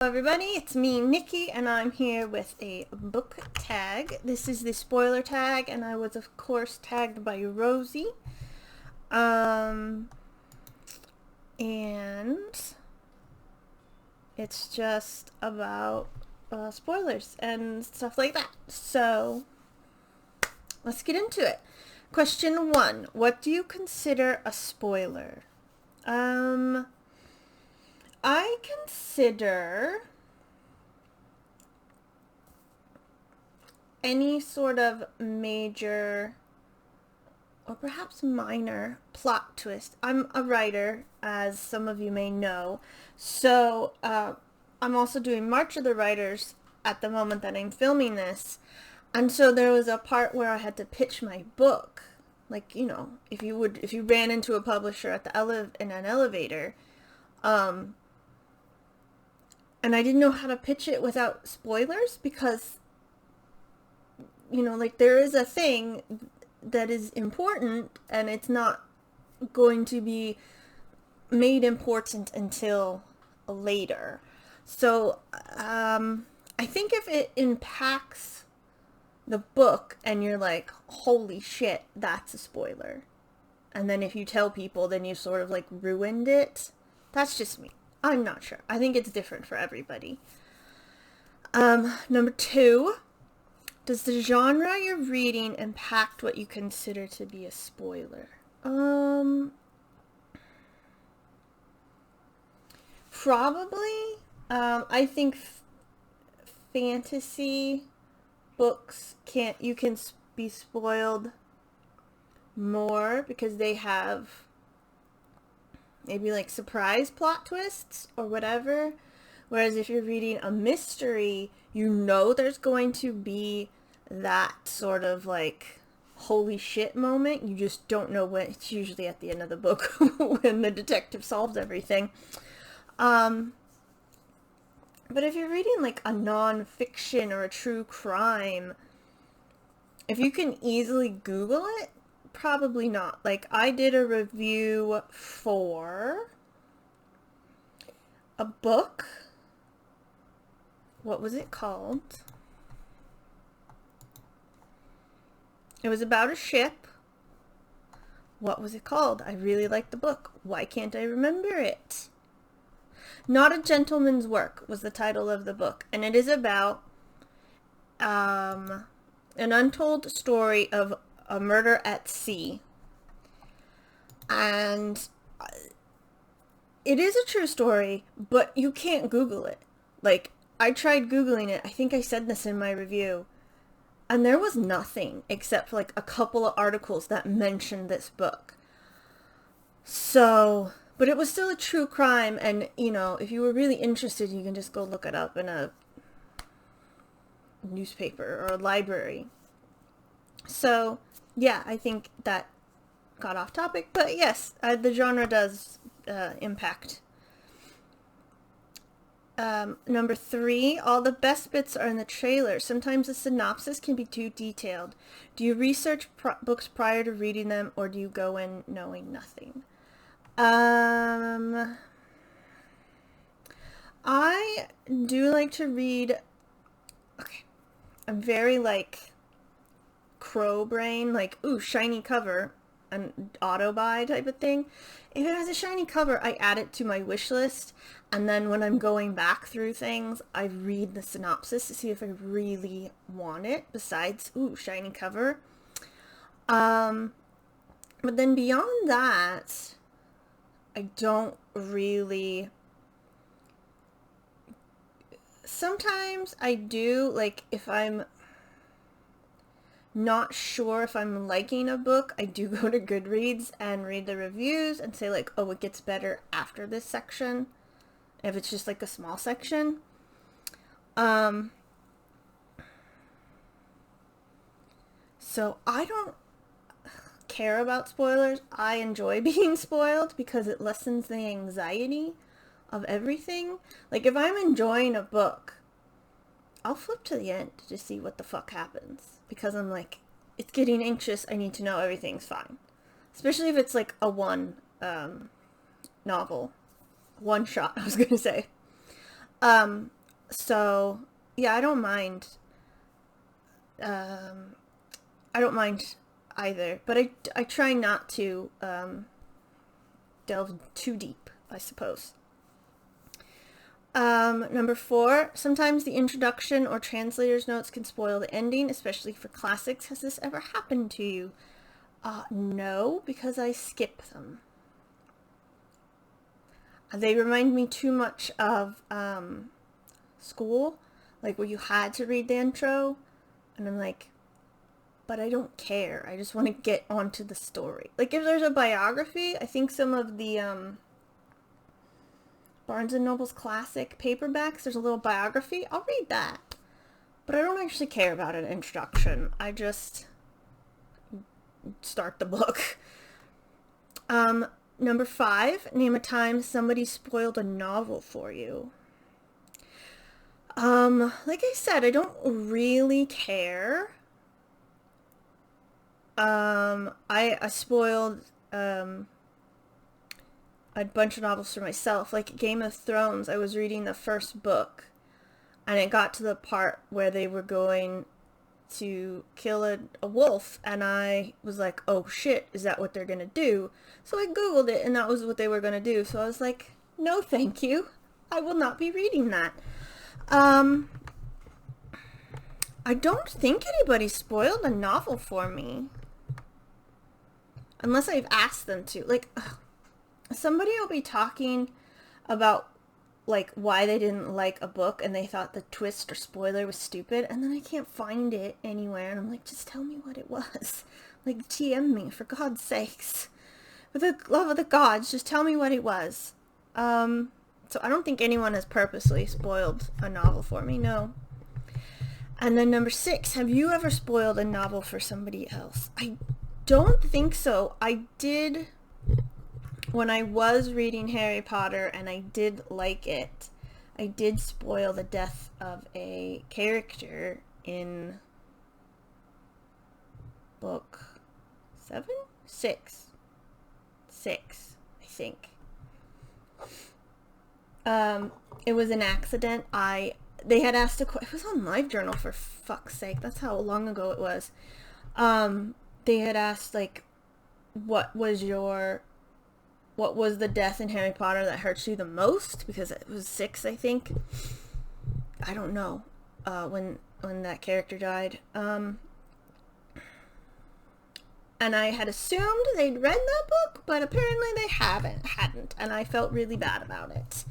Everybody, it's me, Nikki, and I'm here with a book tag. This is the spoiler tag, and I was, of course, tagged by Rosie. And it's just about spoilers and stuff like that. So, let's get into it. Question 1. What do you consider a spoiler? I consider any sort of major or perhaps minor plot twist. I'm a writer, as some of you may know, so I'm also doing March of the Writers at the moment that I'm filming this, and so there was a part where I had to pitch my book. Like, you know, if you ran into a publisher at in an elevator, and I didn't know how to pitch it without spoilers because, you know, like, there is a thing that is important and it's not going to be made important until later. So, I think if it impacts the book and you're like, holy shit, that's a spoiler. And then if you tell people, then you sort of like ruined it. That's just me. I'm not sure. I think it's different for everybody. Number 2, does the genre you're reading impact what you consider to be a spoiler? Probably. I think fantasy books you can be spoiled more because they have maybe like surprise plot twists or whatever. Whereas if you're reading a mystery, you know there's going to be that sort of like holy shit moment. You just don't know when. It's usually at the end of the book when the detective solves everything. But if you're reading like a non-fiction or a true crime, if you can easily Google it, probably not. Like, I did a review for a book. What was it called? It was about a ship. What was it called? I really liked the book. Why can't I remember it? Not a Gentleman's Work was the title of the book. And it is about an untold story of a murder at sea. And it is a true story, but you can't Google it. Like, I tried Googling it. I think I said this in my review. And there was nothing except for like a couple of articles that mentioned this book. So, but it was still a true crime. And, you know, if you were really interested, you can just go look it up in a newspaper or a library. So, yeah, I think that got off topic, but yes, the genre does impact. Number 3, all the best bits are in the trailer. Sometimes the synopsis can be too detailed. Do you research books prior to reading them, or do you go in knowing nothing? I do like to read. Okay, I'm very like crow brain, like, ooh, shiny cover, an auto buy type of thing. If it has a shiny cover, I add it to my wish list, and then when I'm going back through things, I read the synopsis to see if I really want it, besides, ooh, shiny cover. But then beyond that, I don't really. Sometimes I do, like, if I'm not sure if I'm liking a book, I do go to Goodreads and read the reviews and say like, oh, it gets better after this section, if it's just like a small section. So I don't care about spoilers. I enjoy being spoiled because it lessens the anxiety of everything. Like, if I'm enjoying a book, I'll flip to the end to see what the fuck happens. Because I'm like, it's getting anxious. I need to know everything's fine. Especially if it's like a one novel. One shot, I was going to say. So yeah, I don't mind. I don't mind either, but I try not to delve too deep, I suppose. Number 4, sometimes the introduction or translator's notes can spoil the ending, especially for classics. Has this ever happened to you? No, because I skip them. They remind me too much of school, like where you had to read the intro, and I'm like, but I don't care. I just want to get onto the story. Like if there's a biography, I think some of the Barnes & Noble's classic paperbacks, there's a little biography. I'll read that. But I don't actually care about an introduction. I just start the book. Number 5, name a time somebody spoiled a novel for you. Like I said, I don't really care. I spoiled a bunch of novels for myself. Like Game of Thrones, I was reading the first book, and it got to the part where they were going to kill a wolf, and I was like, oh shit, is that what they're gonna do? So I googled it, and that was what they were gonna do. So I was like, no thank you, I will not be reading that. I don't think anybody spoiled a novel for me, unless I've asked them to. Like, somebody will be talking about like why they didn't like a book and they thought the twist or spoiler was stupid, and then I can't find it anywhere, and I'm like, just tell me what it was. Like, TM me, for God's sakes. For the love of the gods, just tell me what it was. So I don't think anyone has purposely spoiled a novel for me, no. And then number 6, have you ever spoiled a novel for somebody else? I don't think so. I did when I was reading Harry Potter, and I did like it. I did spoil the death of a character in book 7? 6, I think. It was an accident. They had asked it was on LiveJournal, for fuck's sake. That's how long ago it was. They had asked, like, what was the death in Harry Potter that hurts you the most? Because it was 6, I think. I don't know, when that character died. And I had assumed they'd read that book, but apparently they hadn't, and I felt really bad about it.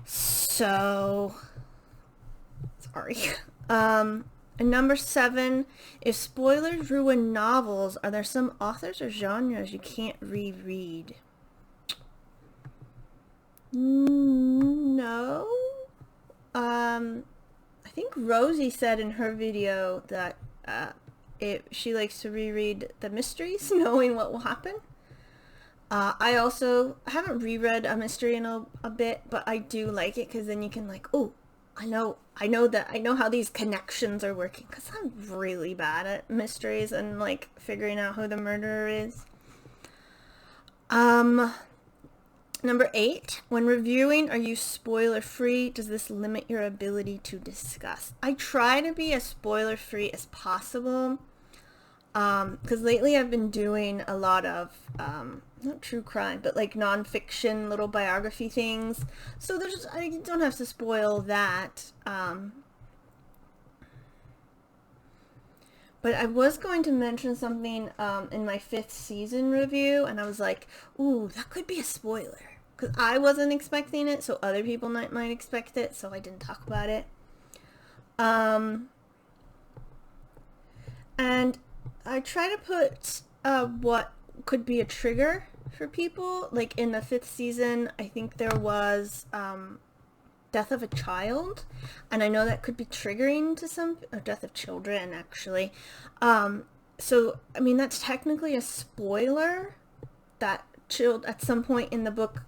So, sorry. And number 7, if spoilers ruin novels, are there some authors or genres you can't reread? No. I think Rosie said in her video that she likes to reread the mysteries, knowing what will happen. I haven't reread a mystery in a bit, but I do like it, because then you can, like, oh, I know how these connections are working, because I'm really bad at mysteries and, like, figuring out who the murderer is. Number 8, when reviewing, are you spoiler free? Does this limit your ability to discuss? I try to be as spoiler free as possible, because lately I've been doing a lot of not true crime, but like nonfiction little biography things, so I don't have to spoil that. But I was going to mention something in my 5th season review, and I was like, ooh, that could be a spoiler, because I wasn't expecting it, so other people might expect it, so I didn't talk about it. And I try to put what could be a trigger for people. Like in the 5th season, I think there was death of a child, and I know that could be triggering to some, or death of children, actually. So, I mean, that's technically a spoiler, that at some point in the book,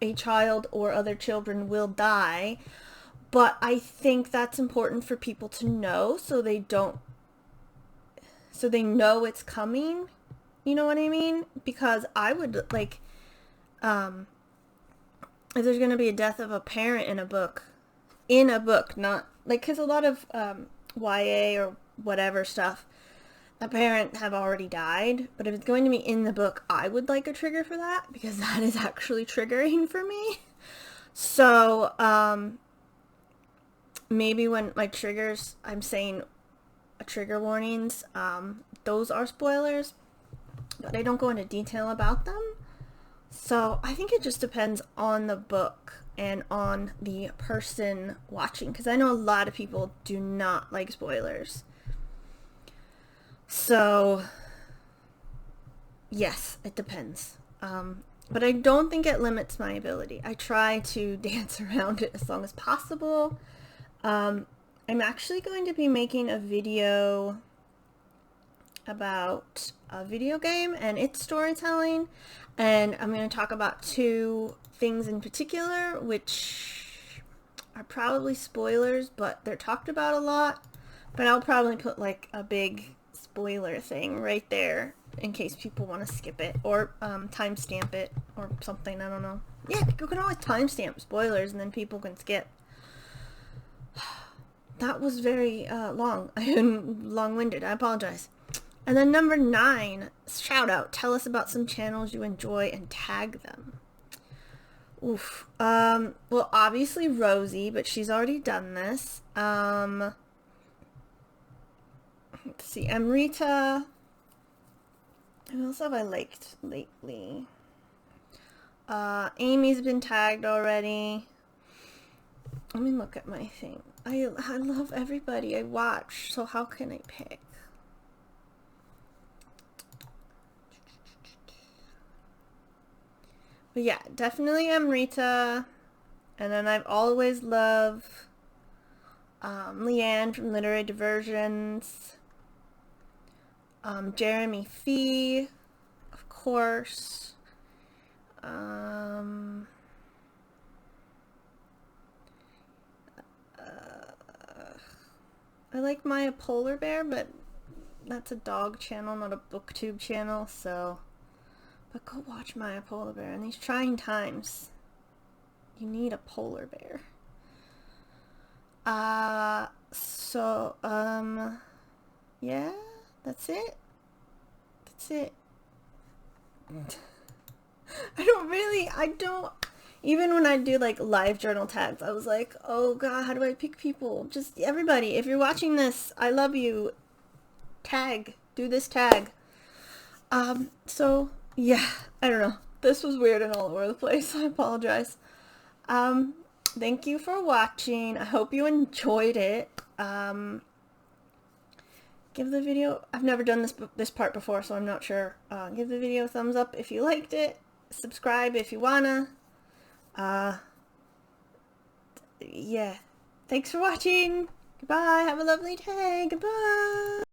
a child or other children will die, but I think that's important for people to know, so they know it's coming. You know what I mean? Because I would, like, if there's going to be a death of a parent in a book, not like, because a lot of YA or whatever stuff, a parent have already died, but if it's going to be in the book, I would like a trigger for that, because that is actually triggering for me. So maybe when my triggers, I'm saying trigger warnings, those are spoilers, but I don't go into detail about them. So I think it just depends on the book and on the person watching, because I know a lot of people do not like spoilers. So yes, it depends. But I don't think it limits my ability. I try to dance around it as long as possible. I'm actually going to be making a video about a video game and its storytelling, and I'm going to talk about 2 things in particular, which are probably spoilers, but they're talked about a lot. But I'll probably put like a big spoiler thing right there in case people want to skip it, or timestamp it or something. I don't know. Yeah, you can always timestamp spoilers and then people can skip. That was very long-winded. I apologize. And then number 9, shout out. Tell us about some channels you enjoy and tag them. Oof. Well, obviously Rosie, but she's already done this. Let's see. Amrita. Who else have I liked lately? Amy's been tagged already. Let me look at my thing. I love everybody I watch, so how can I pick? But yeah, definitely Amrita. And then I've always loved Leanne from Literary Diversions. Jeremy Fee, of course. I like Maya Polar Bear, but that's a dog channel, not a booktube channel, so... But go watch Maya Polar Bear. In these trying times, you need a polar bear. Yeah, that's it. That's it. Even when I do like live journal tags, I was like, oh god, how do I pick people? Just everybody, if you're watching this, I love you. Tag. Do this tag. So, yeah, I don't know. This was weird and all over the place. I apologize. Thank you for watching. I hope you enjoyed it. Give the video, I've never done this part before, so I'm not sure. Give the video a thumbs up if you liked it. Subscribe if you wanna. Yeah. Thanks for watching. Goodbye. Have a lovely day. Goodbye.